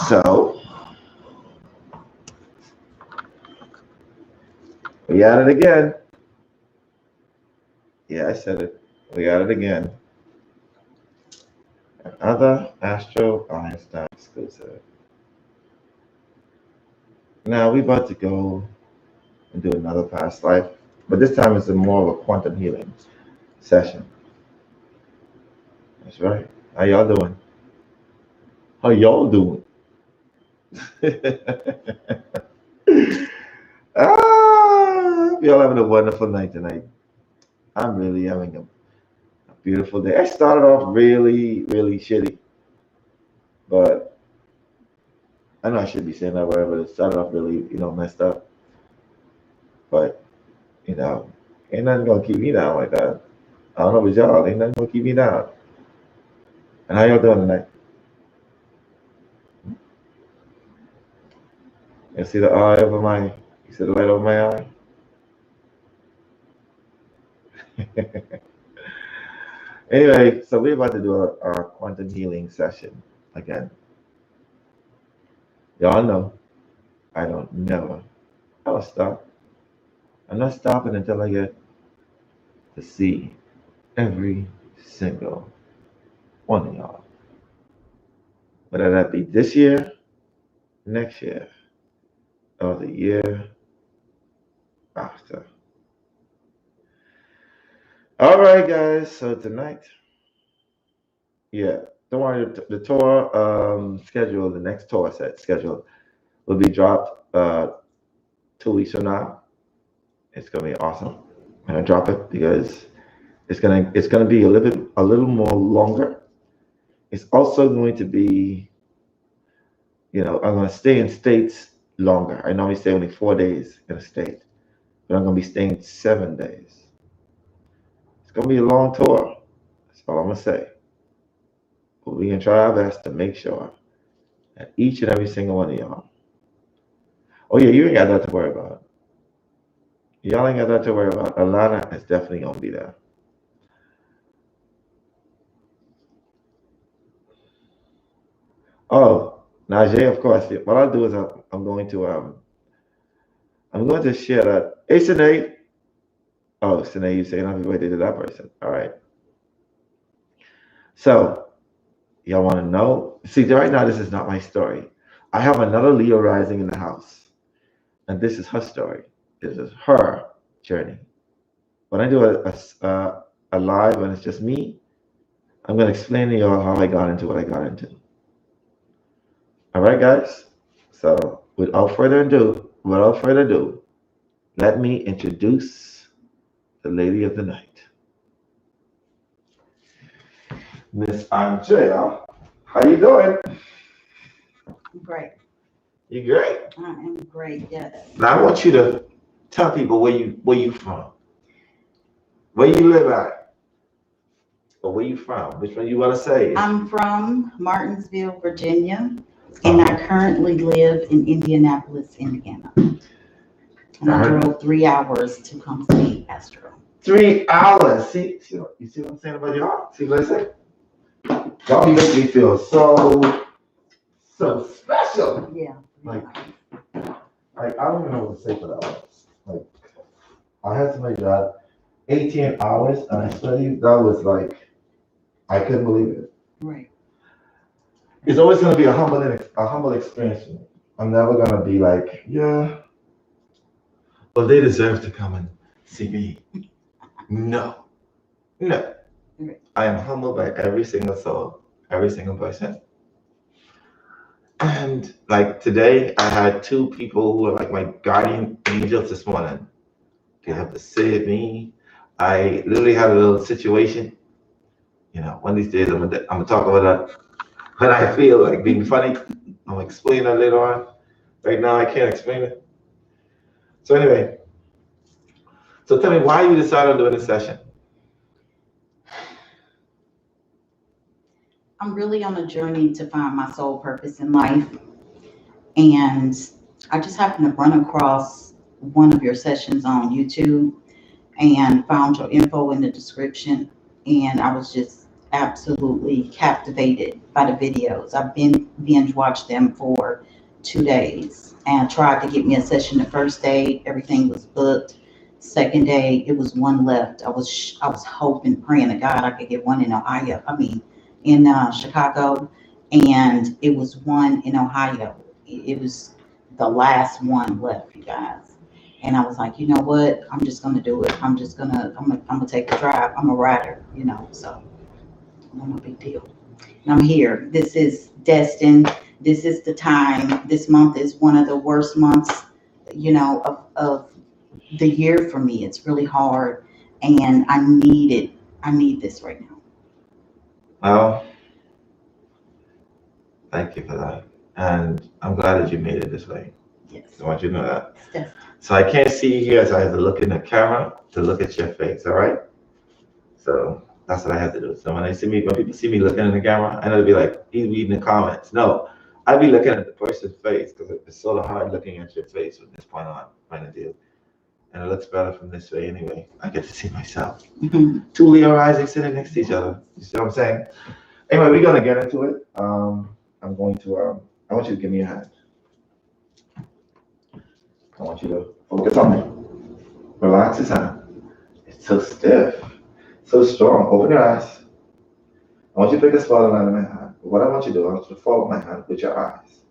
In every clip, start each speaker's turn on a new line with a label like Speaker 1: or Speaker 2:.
Speaker 1: So we at it again. Yeah, I said it. We at it again. Another Astro Einstein exclusive. Now we about to go and do another past life, but this time it's a more of a quantum healing session. That's right. How y'all doing? How y'all doing? Y'all having a wonderful night tonight. I'm really having a beautiful day. I started off really, really shitty, but I know I should be saying that word, but it started off really, messed up. But, ain't nothing gonna keep me down like that. I don't know about y'all, ain't nothing gonna keep me down. And how y'all doing tonight? You see the eye over my, you see the light over my eye? Anyway, so we're about to do our quantum healing session again. Y'all know I don't never ever stop. I'm not stopping until I get to see every single one of y'all. Whether that be this year, next year, or the year after. All right, guys. So tonight, yeah, don't worry. The tour schedule, the next tour set schedule, will be dropped 2 weeks from now. It's gonna be awesome. I'm gonna drop it because it's gonna be a little more longer. It's also going to be, I'm gonna stay in states longer. I normally stay only 4 days in a state, but I'm gonna be staying 7 days. It's gonna be a long tour. That's all I'm gonna say. But we can try our best to make sure that each and every single one of y'all. Oh yeah, you ain't got that to worry about. Y'all ain't got that to worry about. Alana is definitely gonna be there. Oh, Najee, of course. What I'll do is I'm going to share that. Hey, Sinead. Oh, Sinead, you saying happy birthday to that person. All right. So y'all want to know? See, right now this is not my story. I have another Leo rising in the house, and this is her story. This is her journey. When I do a live and it's just me, I'm going to explain to y'all how I got into what I got into. All right, guys. So without further ado, let me introduce the lady of the night, Miss Andrea. How you doing?
Speaker 2: Great.
Speaker 1: You great.
Speaker 2: I am great. Yes.
Speaker 1: Now I want you to tell people where you from, where you live at, or where you from. Which one you want to say?
Speaker 2: I'm from Martinsville, Virginia, and I currently live in Indianapolis, Indiana. And I drove 3 hours to come see Astro.
Speaker 1: 3 hours. You see what I'm saying about y'all? See what I say? Y'all make me feel so special.
Speaker 2: Yeah.
Speaker 1: Like I don't even know what to say for that one. Like I had to make that 18 hours, and I swear to you, that was like I couldn't believe it.
Speaker 2: Right.
Speaker 1: It's always gonna be a humble experience for me. I'm never gonna be like, yeah, well they deserve to come and see me. No, no.
Speaker 2: Right.
Speaker 1: I am humbled by every single soul, every single person. And like today, I had two people who were like my guardian angels this morning. They have to save me. I literally had a little situation. One of these days I'm gonna talk about that when I feel like being funny. I'm gonna explain that later on. Right now, I can't explain it. So anyway, so tell me why you decided on doing this session.
Speaker 2: I'm really on a journey to find my soul purpose in life. And I just happened to run across one of your sessions on YouTube and found your info in the description. And I was just absolutely captivated by the videos. I've been binge watched them for 2 days and tried to get me a session the first day. Everything was booked. Second day, it was one left. I was hoping, praying to God I could get one in Ohio. I mean, in Chicago, and it was one in Ohio. It was the last one left, you guys. And I was like, you know what? I'm just gonna do it. I'm gonna take the drive. I'm a rider, so no big deal. And I'm here. This is destined. This is the time. This month is one of the worst months, of the year for me. It's really hard, and I need it. I need this right now.
Speaker 1: Well, thank you for that. And I'm glad that you made it this way.
Speaker 2: Yes,
Speaker 1: I want you to know that.
Speaker 2: it's destined.
Speaker 1: So I can't see you here, so I have to look in the camera to look at your face, all right? So that's what I have to do. So when people see me looking in the camera, I know to be like, he's reading the comments. No, I'd be looking at the person's face because it's sort of hard looking at your face from this point on, kind of deal. And it looks better from this way anyway. I get to see myself.
Speaker 2: Mhm.
Speaker 1: Two Leo rising sitting next to each other. You see what I'm saying? Anyway, we're gonna get into it. I'm going to I want you to give me a hand. I want you to focus on me. Relax his hand. It's so stiff, so strong. Open your eyes. I want you to pick a spot line in my hand. What I want you to do, I want you to follow my hand with your eyes.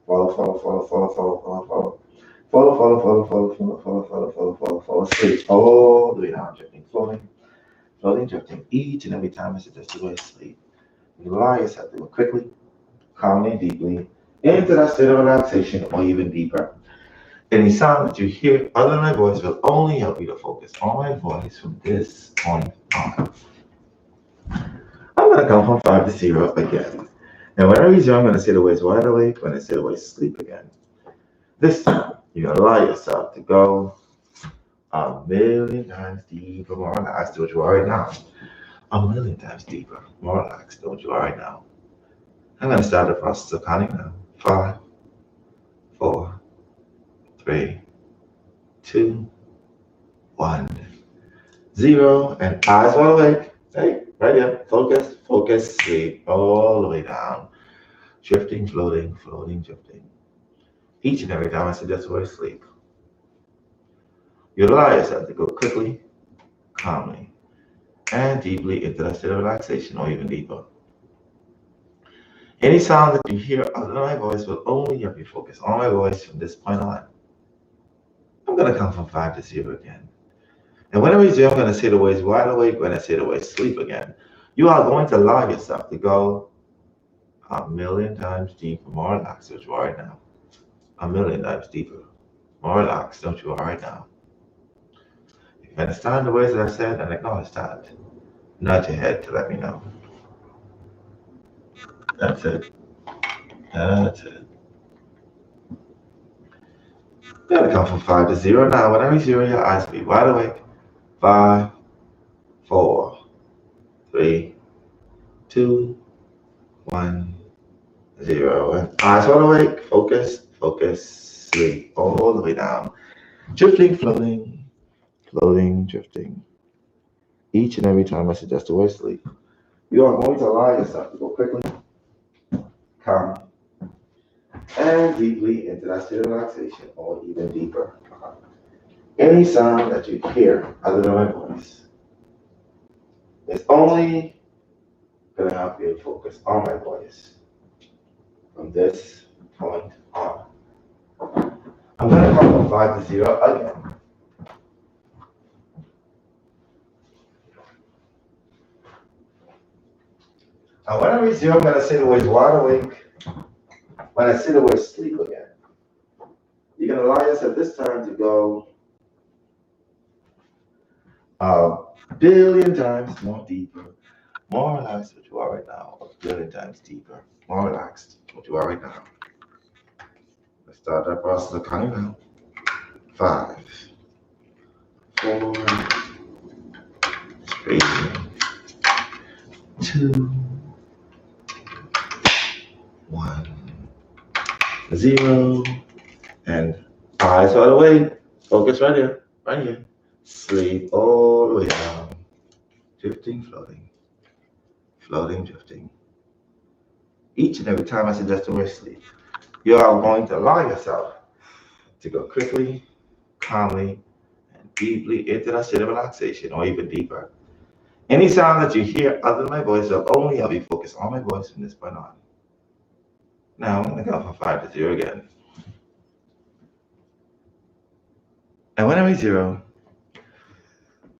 Speaker 1: Follow, follow, follow, follow, follow, follow, follow. Follow, follow, follow, follow, follow, follow, follow, follow, follow, follow. Sleep all the way down, drifting, floating, floating, drifting. Each and every time I suggest you go to sleep. You allow yourself to go quickly, calmly, deeply, into that state of relaxation or even deeper. Any sound that you hear other than my voice will only help you to focus on my voice from this point on. I'm going to count from 5 to 0 again. And when I resume, I'm going to say the words wide awake. When I say the words sleep again. This time, you're going to allow yourself to go a million times deeper, more relaxed than what you are right now. A million times deeper, more relaxed than what you are right now. I'm going to start the process of counting now. 5, 4, 3, 2, 1, 0. And eyes wide awake. Hey, right here. Focus, focus, sleep all the way down. Drifting, floating, floating, drifting. Each and every time I suggest the word sleep, you allow yourself to go quickly, calmly, and deeply into that state of relaxation or even deeper. Any sound that you hear other than my voice will only help you focus on my voice from this point on. I'm going to count from 5 to 0 again. And when I resume, I'm going to say the words wide awake. When I say the words sleep again, you are going to allow yourself to go a million times deeper, more relaxed than you are right now. A million times deeper, more relaxed than you are right now. If you understand the words that I said and acknowledge that, nod your head to let me know. That's it. That's it. You gotta count from 5 to 0 now. When I reach 0, your eyes will be wide awake. 5, 4, 3, 2, 1, 0. And eyes wide awake. Focus, focus, sleep all the way down. Drifting, floating, floating, drifting. Each and every time I suggest the word sleep, you are going to allow yourself to go quickly, calm, and deeply into that state of relaxation or even deeper. Any sound that you hear other than my voice is only going to help you focus on my voice from this point on. I'm going to count from 5 to 0 again. And when I resume, I'm going to say the words wide awake. When I say the word sleep again, you're going to allow yourself this time to go a billion times more deeper, more relaxed than what you are right now, a billion times deeper, more relaxed than what you are right now. Let's start that process of counting now. 5, 4, 3, 2, 1, 0. And eyes all the way. Focus right here, right here. Sleep all the way down. Drifting, floating. floating, drifting. Each and every time I suggest the word sleep, you are going to allow yourself to go quickly, calmly, and deeply into that state of relaxation or even deeper. Any sound that you hear other than my voice will only help you focus on my voice from this point on. Now I'm going to go from 5 to 0 again. And when I reach 0,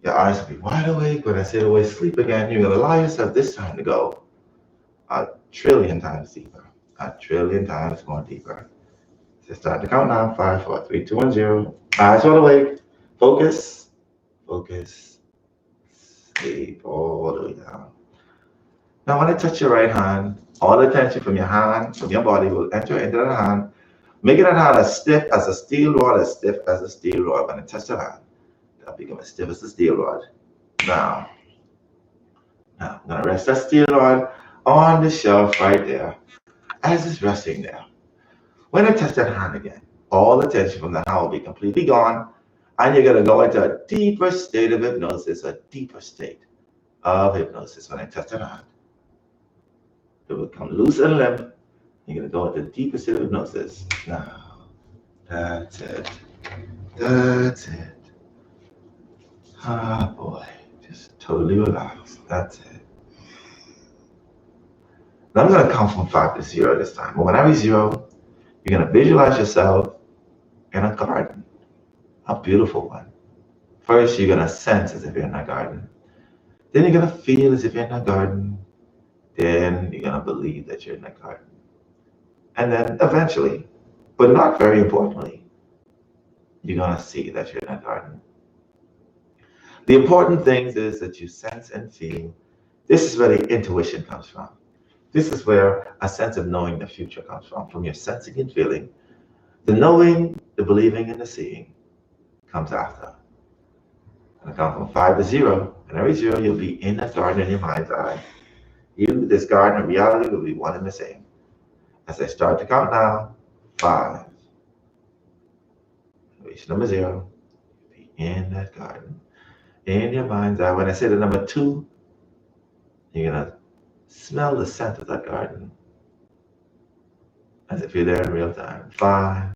Speaker 1: your eyes will be wide awake. When I say the word sleep again, you're going to allow yourself this time to go a trillion times deeper, a trillion times more deeper. So start the countdown. 5, 4, 3, 2, 1, 0. Eyes wide awake. Focus. Focus. Sleep all the way down. Now when I touch your right hand, all the tension from your hand, from your body will enter into that hand, making that hand as stiff as a steel rod, as stiff as a steel rod. When I touch the hand, that'll become as stiff as a steel rod. Now I'm going to rest that steel rod on the shelf right there, as it's resting there. When I touch that hand again, all the tension from the hand will be completely gone, and you're going to go into a deeper state of hypnosis, a deeper state of hypnosis when I touch that hand. It will become loose and limp. You're going to go into the deeper state of hypnosis. Now, that's it. That's it. Ah, boy. Just totally relaxed. That's it. Now I'm going to count from 5 to 0 this time. But when I reach 0, you're going to visualize yourself in a garden, a beautiful one. First, you're going to sense as if you're in a garden. Then you're going to feel as if you're in a garden. Then you're going to believe that you're in a garden. And then eventually, but not very importantly, you're going to see that you're in a garden. The important thing is that you sense and feel. This is where the intuition comes from. This is where a sense of knowing the future comes from your sensing and feeling. The knowing, the believing, and the seeing comes after. And I count from 5 to 0, and every 0 you'll be in that garden in your mind's eye. You, this garden, and reality will be one and the same. As I start to count now, 5. Reach number 0, be in that garden, in your mind's eye. When I say the number 2, you're gonna smell the scent of that garden, as if you're there in real time. 5,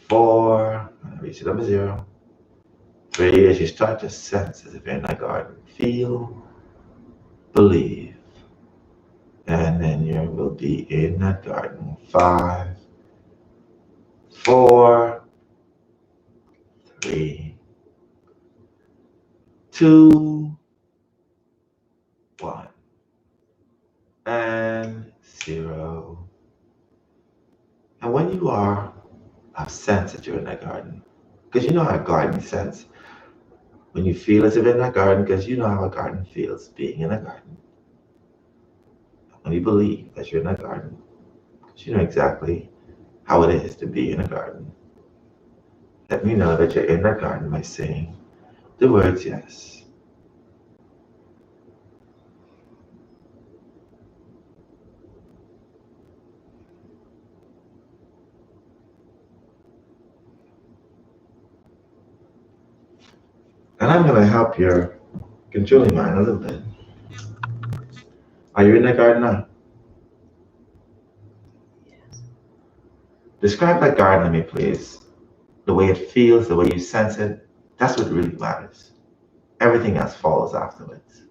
Speaker 1: 4, when I reach number 0. 3, as you start to sense as if you're in that garden. Feel, believe, and then you will be in that garden. 5, 4, 3, 2, 1, and 0. And when you have sense that you're in that garden, because you know how a garden sense, when you feel as if you're in that garden, because you know how a garden feels being in a garden. When you believe that you're in a garden, because you know exactly how it is to be in a garden. Let me know that you're in that garden by saying the words yes. And I'm going to help your controlling mind a little bit. Are you in that garden now?
Speaker 2: Yes.
Speaker 1: Describe that garden to me, please. The way it feels, the way you sense it. That's what really matters. Everything else follows afterwards.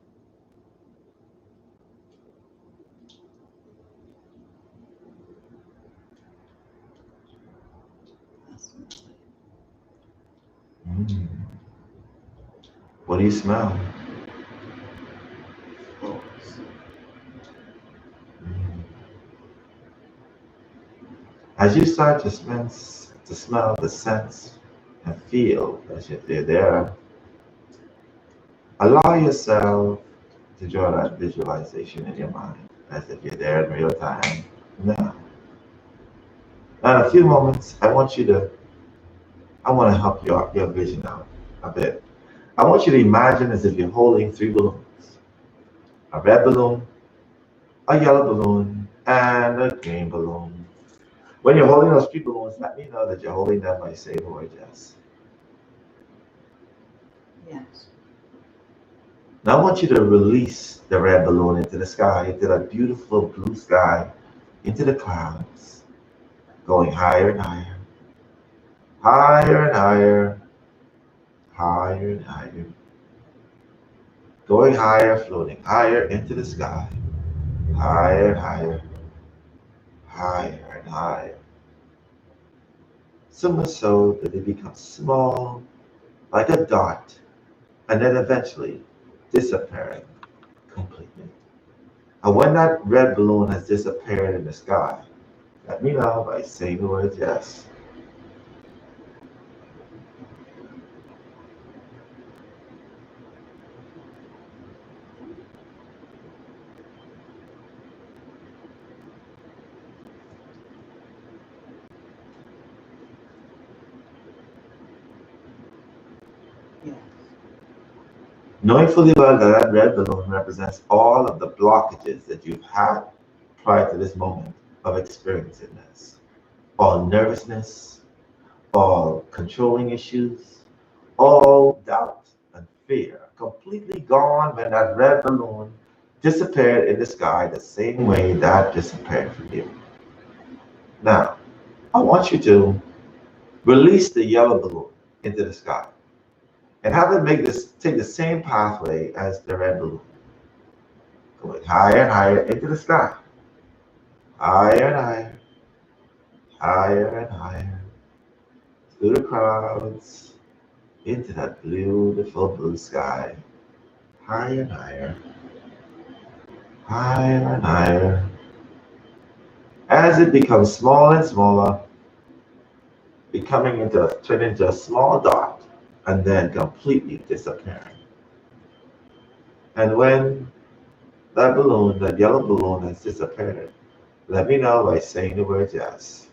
Speaker 1: Mm. What do you smell? Mm. As you start to smell the sense and feel as if they're there, allow yourself to draw that visualization in your mind as if you're there in real time now. Now, in a few moments, I want to help your vision out a bit. I want you to imagine as if you're holding 3 balloons, a red balloon, a yellow balloon, and a green balloon. When you're holding those 3 balloons, let me know that you're holding them by saying the word yes.
Speaker 2: Yes.
Speaker 1: Now I want you to release the red balloon into the sky, into that beautiful blue sky, into the clouds, going higher and higher, higher and higher, higher and higher, going higher, floating higher into the sky, higher and higher, higher and higher. So much so that it becomes small, like a dot, and then eventually disappearing completely. And when that red balloon has disappeared in the sky, let me know by saying the word yes.
Speaker 2: Yes.
Speaker 1: Knowing fully well that that red balloon represents all of the blockages that you've had prior to this moment of experiencing this. All nervousness, all controlling issues, all doubt and fear completely gone when that red balloon disappeared in the sky the same way that disappeared from you. Now, I want you to release the yellow balloon into the sky and have it take the same pathway as the red balloon, going higher and higher into the sky, higher and higher, higher and higher, through the clouds, into that beautiful blue sky, higher and higher, higher and higher. As it becomes smaller and smaller, turning into a small dot, and then completely disappearing. And when that yellow balloon has disappeared, let me know by saying the word yes.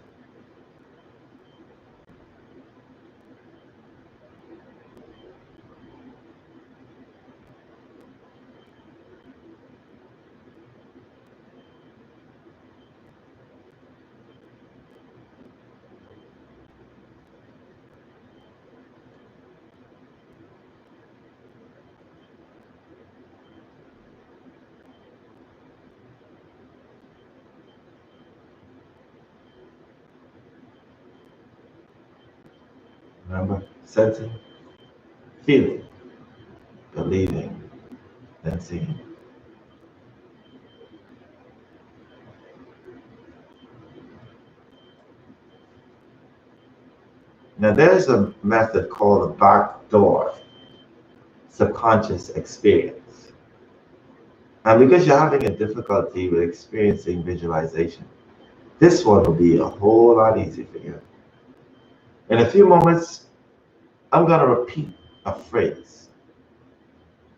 Speaker 1: Remember, sensing, feeling, believing, and seeing. Now, there's a method called a backdoor subconscious experience. And because you're having a difficulty with experiencing visualization, this one will be a whole lot easier for you. In a few moments, I'm going to repeat a phrase.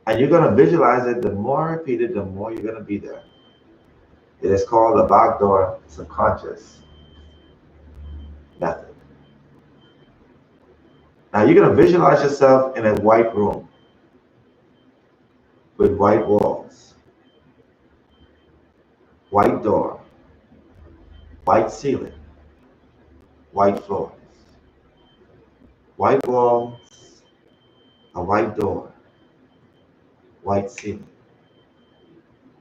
Speaker 1: And you're going to visualize it. The more I repeat it, the more you're going to be there. It is called the backdoor subconscious method. Now, you're going to visualize yourself in a white room with white walls, white door, white ceiling, white floors, white walls, a white door, white ceiling,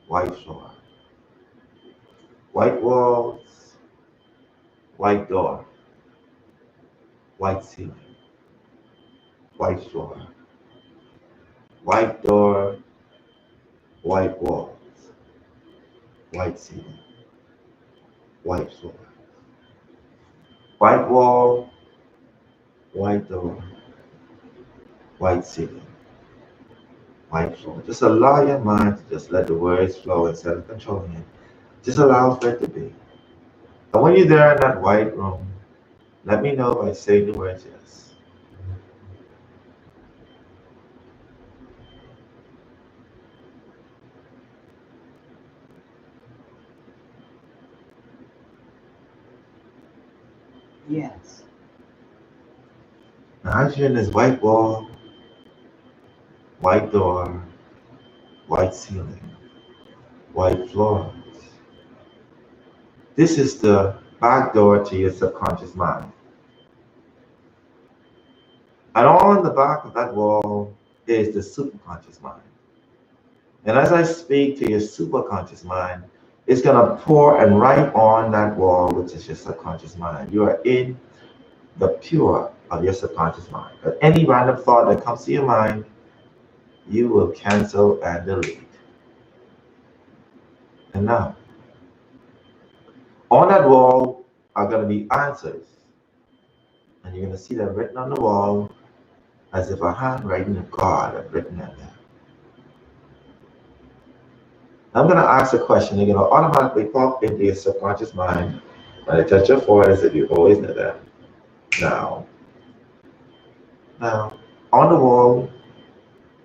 Speaker 1: white floor, white walls, white door, white ceiling, white floor, white door, white walls, white ceiling, white floor, white wall, white door, white ceiling, white floor. Just allow your mind to just let the words flow instead of controlling it. Just allow for it to be. And when you're there in that white room, let me know by saying the words yes.
Speaker 2: Yes.
Speaker 1: Now, as you're in this white wall, white door, white ceiling, white floors, this is the back door to your subconscious mind. And on the back of that wall is the superconscious mind. And as I speak to your superconscious mind, it's going to pour and write on that wall, which is your subconscious mind. You are in the pure of your subconscious mind. But any random thought that comes to your mind, you will cancel and delete. And now, on that wall are going to be answers. And you're going to see them written on the wall as if a handwriting of God had written them there. I'm going to ask a question. You're going to automatically pop into your subconscious mind. When I touch your forehead as if you always know that. Now, on the wall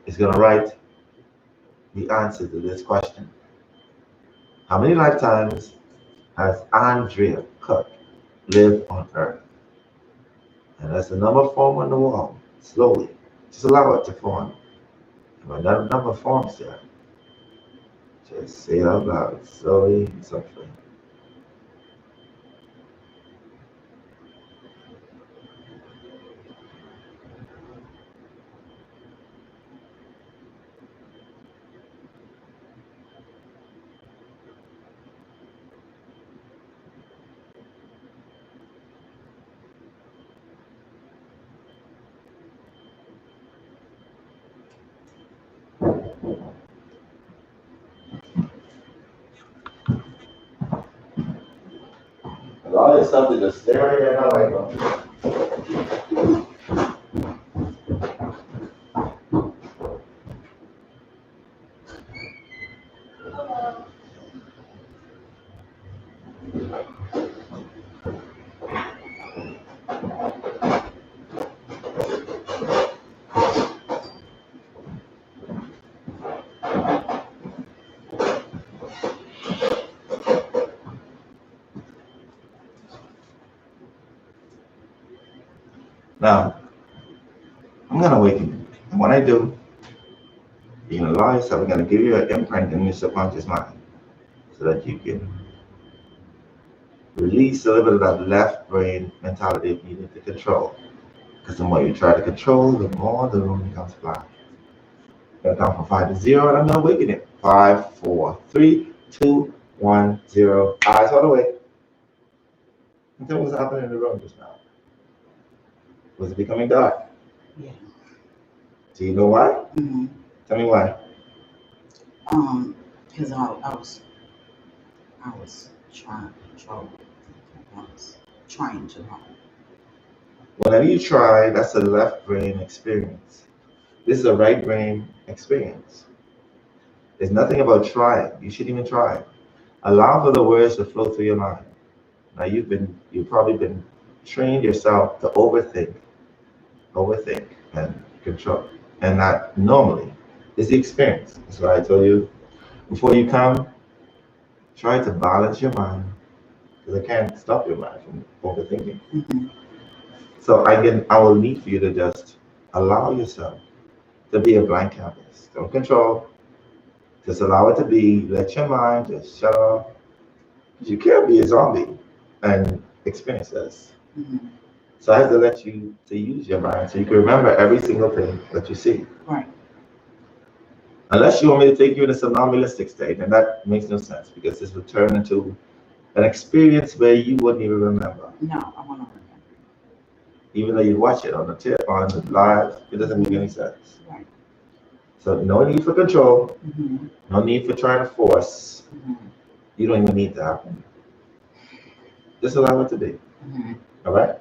Speaker 1: is going to write the answer to this question. How many lifetimes has Andrea Cook lived on Earth? And as the number form on the wall, slowly, just allow it to form. And when that number forms there, just say it out loud, slowly and softly. Allow yourself to just stare at that light. Now, I'm going to awaken you. And when I do, you're going to allow yourself, I'm going to give you an imprint in your subconscious mind so that you can release a little bit of that left brain mentality of needing to control. Because the more you try to control, the more the room becomes black. I'm going to count from 5 to 0, and I'm going to awaken it. 5, 4, 3, 2, 1, 0. Eyes all the way. And tell me what's happening in the room just now. Was it becoming dark?
Speaker 2: Yeah.
Speaker 1: Do you know why?
Speaker 2: Mm-hmm.
Speaker 1: Tell me why.
Speaker 2: Because I was trying to control. I was trying to home.
Speaker 1: Whenever you try, that's a left brain experience. This is a right brain experience. There's nothing about trying. You shouldn't even try. Allow for the words to flow through your mind. Now you've probably been trained yourself to overthink, and control. And that normally is the experience. That's why I told you before you come, try to balance your mind because I can't stop your mind from overthinking.
Speaker 2: Mm-hmm.
Speaker 1: So I will need for you to just allow yourself to be a blank canvas. Don't control. Just allow it to be. Let your mind just shut off. You can't be a zombie and experience this.
Speaker 2: Mm-hmm.
Speaker 1: So I have to let you to use your mind so you can remember every single thing that you see.
Speaker 2: Right.
Speaker 1: Unless you want me to take you in a somnambulistic state, and that makes no sense because this would turn into an experience where you wouldn't even remember.
Speaker 2: No, I want to remember.
Speaker 1: Even though you watch it on the live, it doesn't make any sense.
Speaker 2: Right.
Speaker 1: So no need for control,
Speaker 2: Mm-hmm.
Speaker 1: no need for trying to force.
Speaker 2: Mm-hmm.
Speaker 1: You don't even need that. Just allow it to be.
Speaker 2: Mm-hmm.
Speaker 1: All right?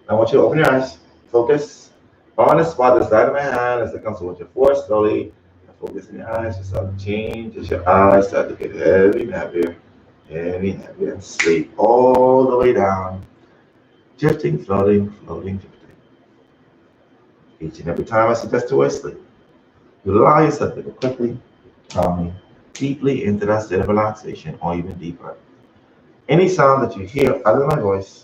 Speaker 1: I want you to open your eyes, focus on the spot that's right in my hand as it comes towards your forehead slowly. Focus in your eyes, you start to change as your eyes start to get heavy and heavier, and sleep all the way down, drifting, floating, floating, drifting. Each and every time I suggest to sleep, you allow yourself to go quickly, calmly, deeply into that state of relaxation or even deeper. Any sound that you hear other than my voice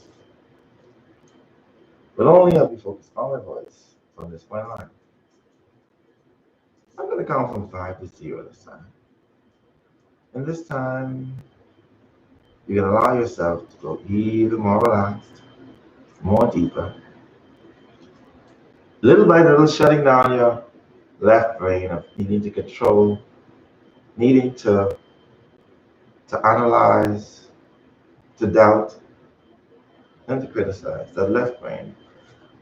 Speaker 1: will only help you focus on my voice from this point on. I'm going to count from 5 to 0 this time. And this time, you can allow yourself to go even more relaxed, more deeper. Little by little, shutting down left brain of needing to control, needing to analyze, to doubt, and to criticize. The left brain,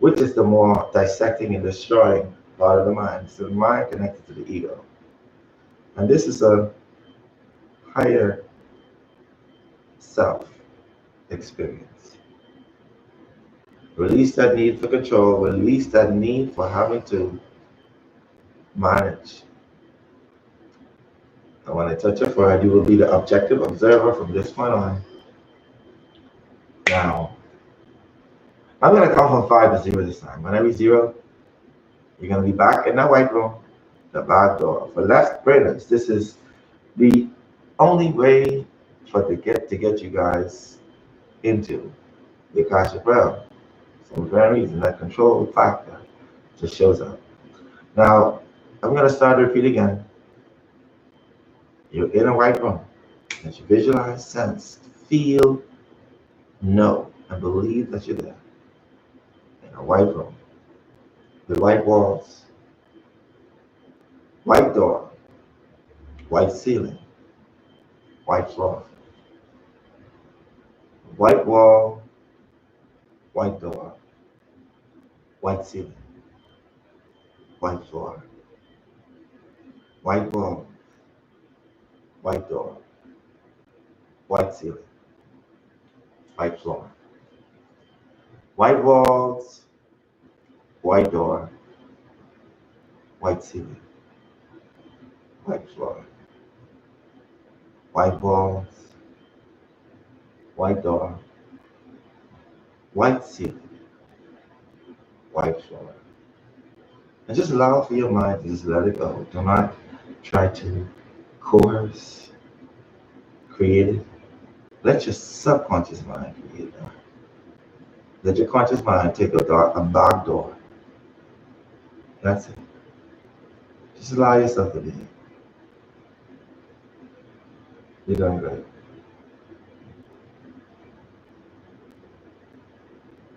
Speaker 1: which is the more dissecting and destroying part of the mind. It's the mind connected to the ego. And this is a higher self experience. Release that need for control, release that need for having to manage. And when I touch your forehead, you will be the objective observer from this point on. Now, I'm going to count from 5 to 0 this time. When I reach 0, you're going to be back in that white room, the back door. For left brainers, this is the only way to get you guys into the Akashic realm. For very reason, that control factor just shows up. Now, I'm going to start to repeat again. You're in a white room. As you visualize, sense, feel, know, and believe that you're there. In a white room. With white walls, white door, white ceiling, white floor. White wall, white door, white ceiling, white floor. White wall, white door, white ceiling, white floor. White walls, white door, white ceiling, white floor. White walls, white door, white ceiling, white floor. And just allow for your mind to just let it go. Do not try to coerce, create it. Let your subconscious mind create that. Let your conscious mind take a back door. That's it. Just allow yourself to be. You're doing great.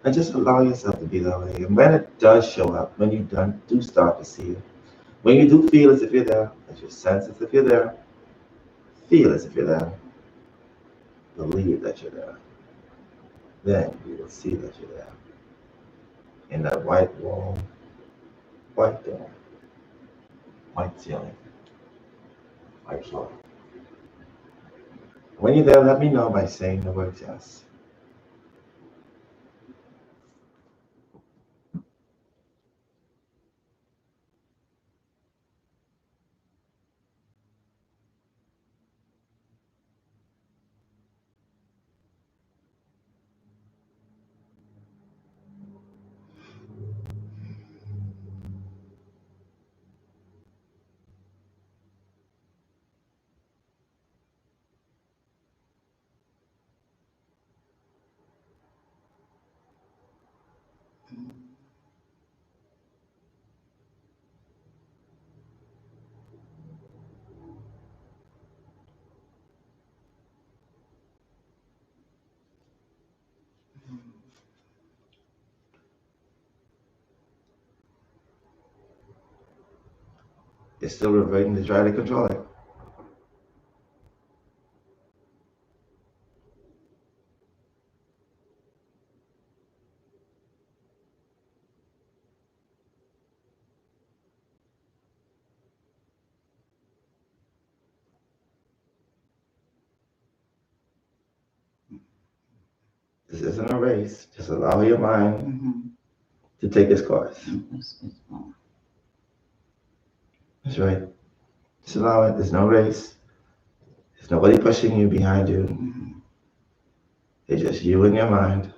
Speaker 1: And just allow yourself to be that way. And when it does show up, when you do start to see it, when you do feel as if you're there, as you sense as if you're there, feel as if you're there, believe that you're there, then you will see that you're there. In that white wall, white door, white ceiling, white floor. When you're there, let me know by saying the word yes. You're still reverting to try to control it. This isn't a race. Just allow your mind to take its course. That's right. Just allow it. There's no race. There's nobody pushing you behind you. It's just you and your mind.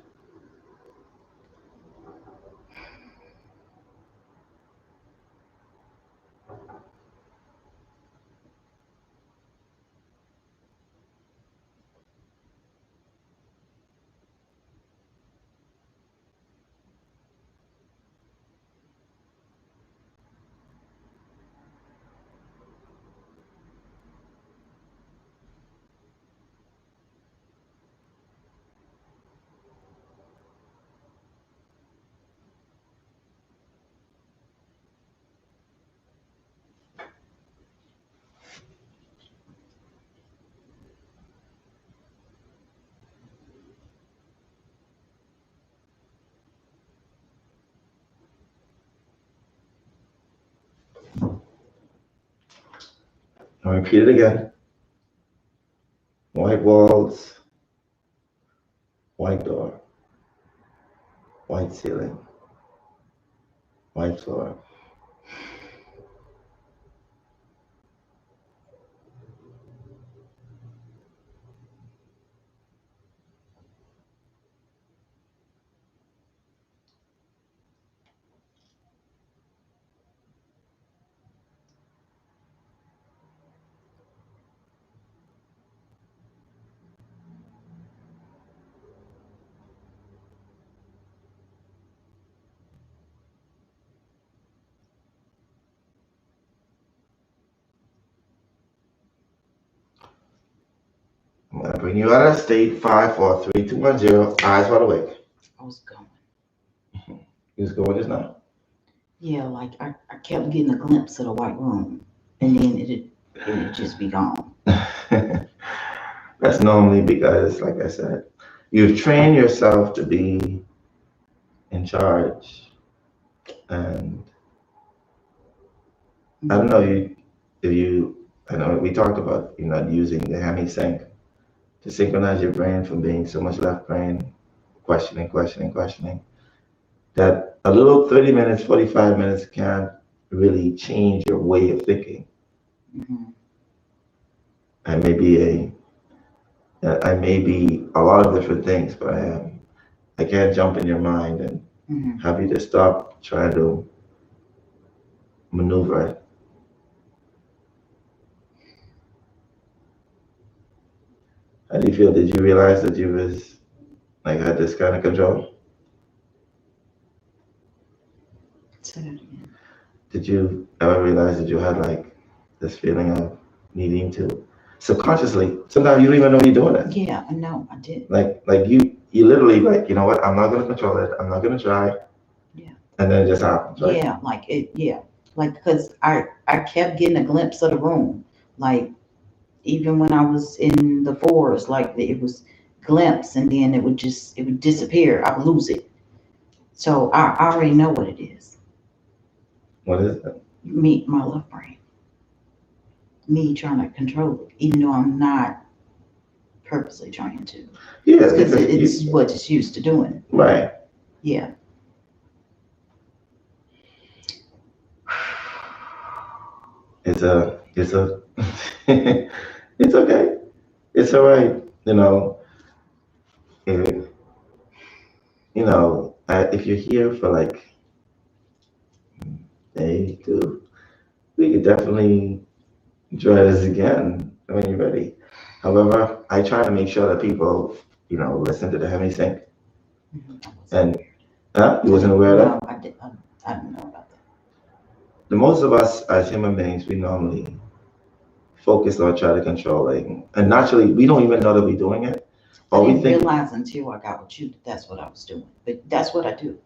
Speaker 1: I'll repeat it again. White walls, white door, white ceiling, white floor. I'm gonna bring you out of state. 5, 4, 3, 2, 1, 0. Eyes wide awake.
Speaker 2: I was going.
Speaker 1: You just going just now.
Speaker 2: Yeah, like I kept getting a glimpse of the white room, and then it'd just be gone.
Speaker 1: That's normally because, like I said, you've trained yourself to be in charge, and I don't know if you. I know we talked about using the Hemi sync to synchronize your brain from being so much left brain, questioning, questioning, questioning. That a little 30 minutes, 45 minutes can't really change your way of thinking.
Speaker 2: Mhm.
Speaker 1: I may be a lot of different things, but I can't jump in your mind and
Speaker 2: Mhm.
Speaker 1: have you to stop trying to maneuver it. How do you feel? Did you realize that you was like had this kind of control?
Speaker 2: Say that again.
Speaker 1: Did you ever realize that you had like this feeling of needing to subconsciously? Sometimes you don't even know you're doing it.
Speaker 2: Yeah, I know. I did.
Speaker 1: Like you literally like, you know what? I'm not gonna control it. I'm not gonna try.
Speaker 2: Yeah.
Speaker 1: And then it just happens, right?
Speaker 2: Yeah, like it. Yeah, like because I kept getting a glimpse of the room, like even when I was in the forest, like it was glimpse, and then it would disappear. I would lose it. So I already know what it is.
Speaker 1: What is it?
Speaker 2: My love brain, me trying to control it, even though I'm not purposely trying to,
Speaker 1: Yeah,
Speaker 2: because
Speaker 1: because
Speaker 2: it's what it's used to doing.
Speaker 1: right.
Speaker 2: Yeah.
Speaker 1: It's a it's okay. It's all right. If, if you're here for like day two, we could definitely try this again when you're ready. However, I try to make sure that people, listen to the heavy sync.
Speaker 2: Mhm.
Speaker 1: And you wasn't aware of
Speaker 2: No,
Speaker 1: that?
Speaker 2: I didn't know about that.
Speaker 1: The most of us as human beings, we normally focus on trying to controlling, and naturally, we don't even know that we're doing it.
Speaker 2: I
Speaker 1: Or we
Speaker 2: didn't
Speaker 1: think
Speaker 2: realize until I got with you that that's what I was doing. But that's what I do.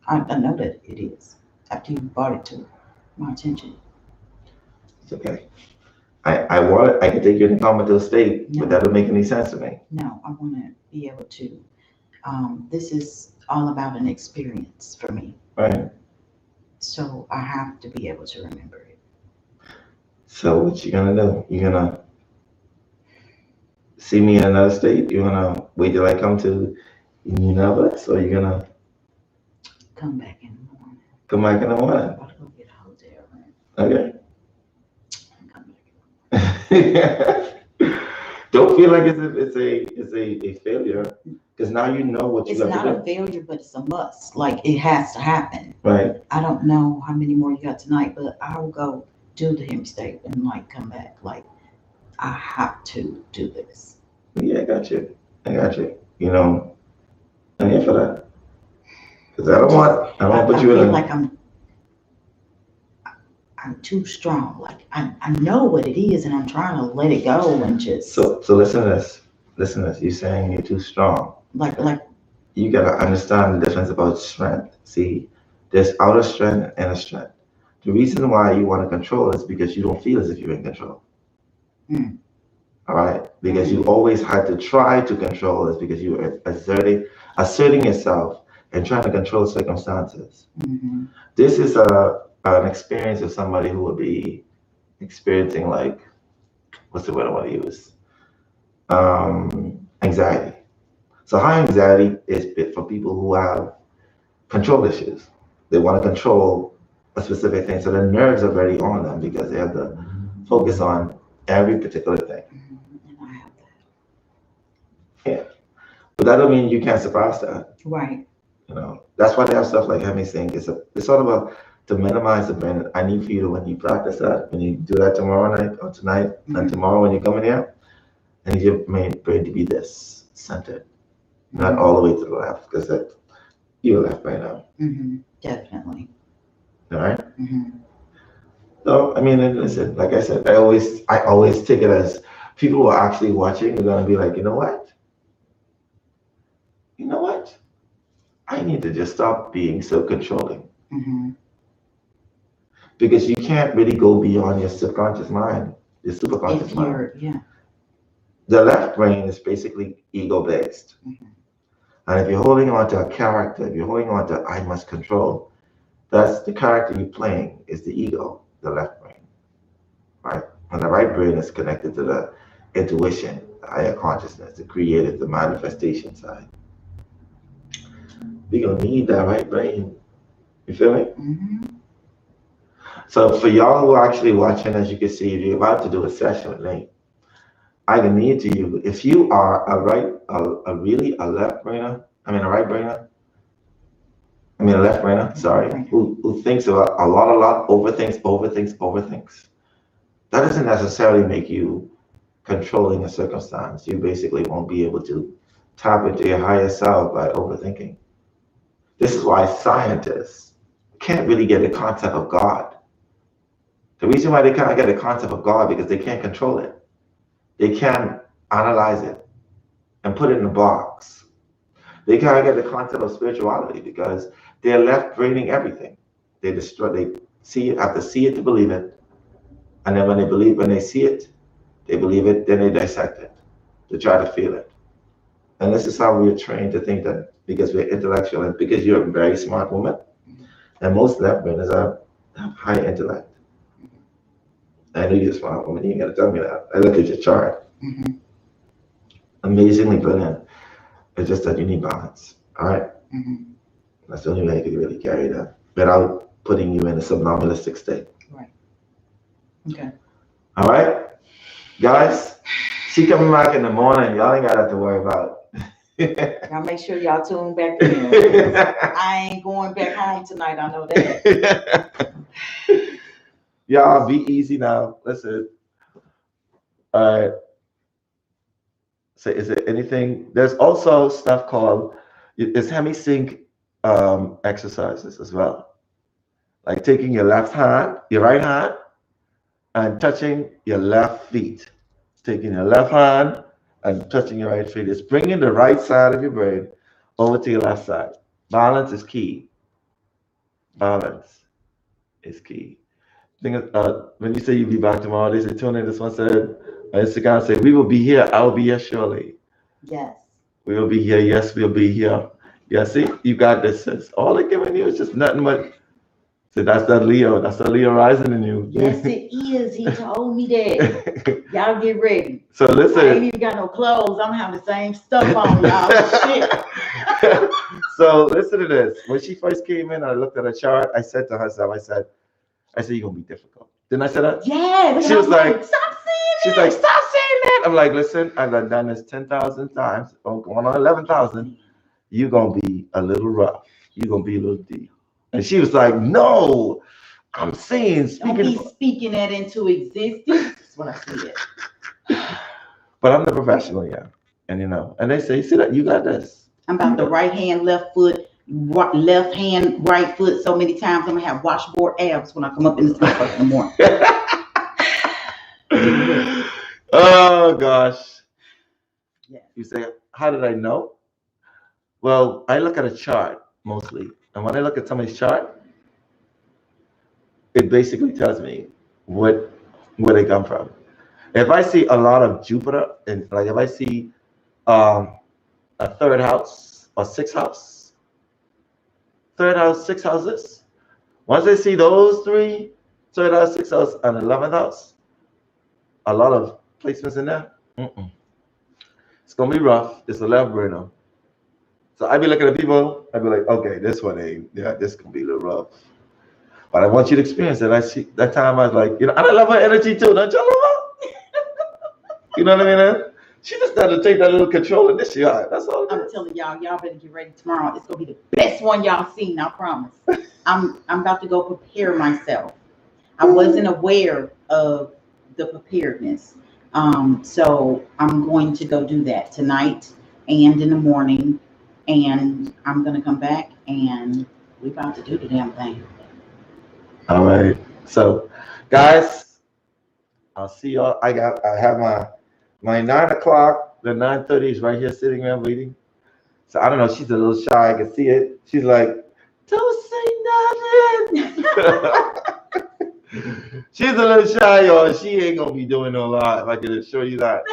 Speaker 2: I know that it is. After you brought it to my attention.
Speaker 1: it's okay. I can take you in a comatose state, but
Speaker 2: No,
Speaker 1: that don't make any sense to me.
Speaker 2: no, I want to be able to. This is all about an experience for me.
Speaker 1: Right.
Speaker 2: So I have to be able to remember it.
Speaker 1: So what you gonna do? You gonna see me in another state? You gonna wait till I come to Universe, or you gonna
Speaker 2: Come back in the morning.
Speaker 1: come back in the
Speaker 2: I'm
Speaker 1: morning?
Speaker 2: about to go get a hotel room
Speaker 1: Okay.
Speaker 2: and come back.
Speaker 1: Don't feel like it's a failure because now you know what you
Speaker 2: It's
Speaker 1: have
Speaker 2: not
Speaker 1: to
Speaker 2: a
Speaker 1: do.
Speaker 2: failure, but it's a must. Like it has to happen.
Speaker 1: Right.
Speaker 2: I don't know how many more you got tonight, but I'll go do the hemp state and like come back. Like I have to do this.
Speaker 1: Yeah, I got you. I got you. I'm here for that because I don't want to put
Speaker 2: I
Speaker 1: you in
Speaker 2: feel
Speaker 1: a.
Speaker 2: like I'm too strong. Like I know what it is, and I'm trying to let it go and just
Speaker 1: So listen to this. Listen to this. You're saying you're too strong.
Speaker 2: like
Speaker 1: You gotta understand the difference about strength. See, there's outer strength and inner strength. The reason why you want to control is because you don't feel as if you're in control.
Speaker 2: mm,
Speaker 1: All right, because you
Speaker 2: mhm,
Speaker 1: always had to try to control is because you were asserting yourself and trying to control circumstances.
Speaker 2: mhm,
Speaker 1: This is an experience of somebody who would be experiencing like what's the word I want to use? Anxiety. So high anxiety is for people who have control issues. They want to control a specific thing. So their nerves are very on them because they have to focus on every particular thing.
Speaker 2: And I have that.
Speaker 1: Yeah. But that don't mean you can't surpass that.
Speaker 2: Right.
Speaker 1: That's why they have stuff like Hemi Sync. It's all about to minimize the brain. I need for you to, when you practice that, when you do that tomorrow night or tonight, and tomorrow when you come in here, I need your brain to be this centered, not all the way to the left, because you're left right now.
Speaker 2: Definitely.
Speaker 1: All right. So I mean, and listen, like I said, I always take it as people who are actually watching are gonna be like, you know what? You know what? I need to just stop being so controlling. Because you can't really go beyond your subconscious mind, your superconscious mind.
Speaker 2: Yeah.
Speaker 1: The left brain is basically ego based. And if you're holding on to a character, if you're holding on to I must control, that's the character you're playing is the ego, the left brain, right? And the right brain is connected to the intuition, the higher consciousness, the creative, the manifestation side. We're gonna need that right brain. You feel me? So for y'all who are actually watching, as you can see, if you're about to do a session with me, I can need to you. If you are a left brainer, a right brainer, a left brainer, sorry, who thinks about a lot, overthinks. That doesn't necessarily make you controlling a circumstance. You basically won't be able to tap into your higher self by overthinking. This is why scientists can't really get the concept of God. The reason why they can't get the concept of God because they can't control it. They can't analyze it and put it in a box. They can't get the concept of spirituality because they're left braining everything. They see it, have to see it to believe it. And then when they see it, they believe it, then they dissect it to try to feel it. And this is how we're trained to think that because we're intellectual and because you're a very smart woman, and most left brainers have high intellect. I know you're a smart woman, you ain't gotta tell me that. I look at your chart. Amazingly brilliant. It's just that you need balance. All right? That's the only way you can really carry that without putting you in a somnambulistic state.
Speaker 2: Right. Okay.
Speaker 1: All right? Guys, she coming back in the morning. Y'all ain't got that to worry about.
Speaker 2: Y'all make sure y'all tune back in. I ain't going back home tonight. I know that.
Speaker 1: Y'all be easy now. Listen. All right. So is there anything? There's also stuff called it's hemi-sync exercises as well. Like taking your right hand, and touching your left feet. Taking your left hand and touching your right feet. It's bringing the right side of your brain over to your left side. Balance is key. Balance is key. When you say you'll be back tomorrow, they say tune in. This one said on Instagram, say we will be here. I will be here surely.
Speaker 2: Yes.
Speaker 1: We will be here. Yes, we'll be here. Yeah, see, you got this. Sis. All they're giving you is just nothing but. So that's that Leo. That's the Leo rising in you.
Speaker 2: Yes, it is. He told me that. Y'all get ready.
Speaker 1: So listen.
Speaker 2: I ain't even got no clothes. I'm having the same stuff on, y'all. Shit.
Speaker 1: So listen to this. When she first came in, I looked at her chart. I said to herself, I said, you're gonna be difficult. Didn't I say that?
Speaker 2: Yeah.
Speaker 1: She was like,
Speaker 2: stop saying
Speaker 1: she's like, stop saying that. I'm like, listen, I've done this 10,000 times. Going on 11,000. You're gonna be a little rough. You're gonna be a little deep. And she was like, no, I'm saying
Speaker 2: speaking that into existence. That's what I said.
Speaker 1: But I'm the professional, yeah. And and they say, see that you got this.
Speaker 2: I'm about the right hand, left foot, left hand, right foot so many times I'm gonna have washboard abs when I come up in the sleep in the morning.
Speaker 1: Oh gosh.
Speaker 2: Yeah.
Speaker 1: You say, how did I know? Well, I look at a chart mostly. And when I look at somebody's chart, it basically tells me where they come from. If I see a lot of Jupiter, and like if I see a third house or sixth house, third house, six houses, once I see those three, third house, sixth house, and 11th house, a lot of placements in there. Mm-mm. It's gonna be rough. It's a left burner. So I be looking at people. I be like, okay, this one ain't. Yeah, this gonna be a little rough. But I want you to experience it. I see that time. I was like, and I love her energy too. Don't you love her? You know what I mean? She just had to take that little control in this year. That's all.
Speaker 2: I'm telling y'all better get ready tomorrow. It's gonna be the best one y'all seen, I promise. I'm about to go prepare myself. I wasn't aware of the preparedness. So I'm going to go do that tonight and in the morning. And I'm gonna come back and we about to do the damn thing.
Speaker 1: All right. So, guys, I'll see y'all. I have my 9 o'clock. The 9:30 is right here sitting there waiting. So I don't know. She's a little shy. I can see it. She's like, don't say nothing. She's a little shy, y'all. She ain't gonna be doing a lot. I can assure you that.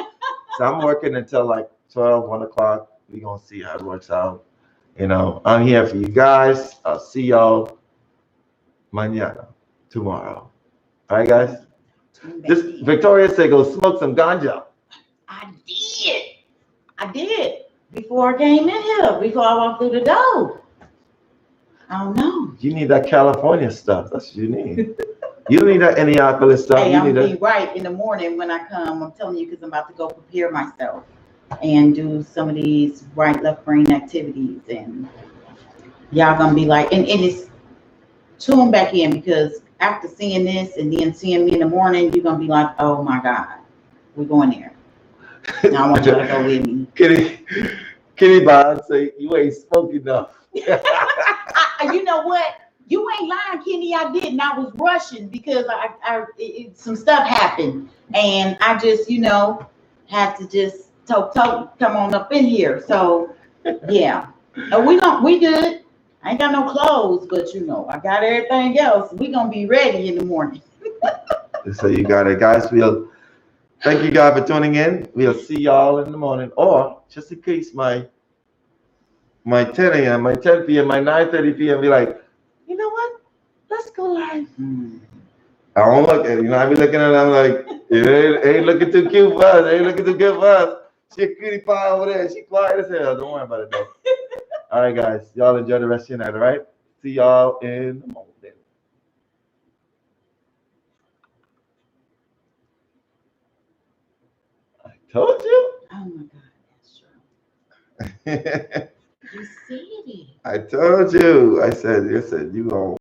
Speaker 1: So I'm working until like 12, 1 o'clock. We gonna see how it works out. I'm here for you guys. I'll see y'all mañana, tomorrow. All right, guys. This Victoria said go smoke some ganja.
Speaker 2: I did. Before I came in here, before I walked through the door. I don't know.
Speaker 1: You need that California stuff. That's what you need. You don't need that Indianapolis stuff.
Speaker 2: Hey,
Speaker 1: you
Speaker 2: I'm
Speaker 1: need
Speaker 2: gonna be
Speaker 1: that.
Speaker 2: right in the morning when I come. I'm telling you because I'm about to go prepare myself and do some of these right left brain activities, and y'all gonna be like, and it's tune back in because after seeing this and then seeing me in the morning, you're gonna be like, oh my God, we're going there. Now I want y'all to go with me.
Speaker 1: Kitty Bond say you ain't spoke enough.
Speaker 2: You know what? You ain't lying, Kenny. I didn't. I was rushing because some stuff happened, and I just, had to just come on up in here. So, yeah, we good. I ain't got no clothes, but I got everything else. We gonna be ready in the morning.
Speaker 1: So you got it, guys. Thank you guys for tuning in. We'll see y'all in the morning, or just in case my 10 a.m., my 10 p.m., my 9:30 p.m. be like, you know what? Let's go live. I don't look at it. I be looking at it. I'm like, it ain't looking too cute for us. It ain't looking too good for us. She a cutie pie over there. She quiet as hell. Don't worry about it though. All right, guys. Y'all enjoy the rest of your night. All right. See y'all in the morning. I told you.
Speaker 2: Oh my God, that's true. You said it.
Speaker 1: I told you. I said, you gonna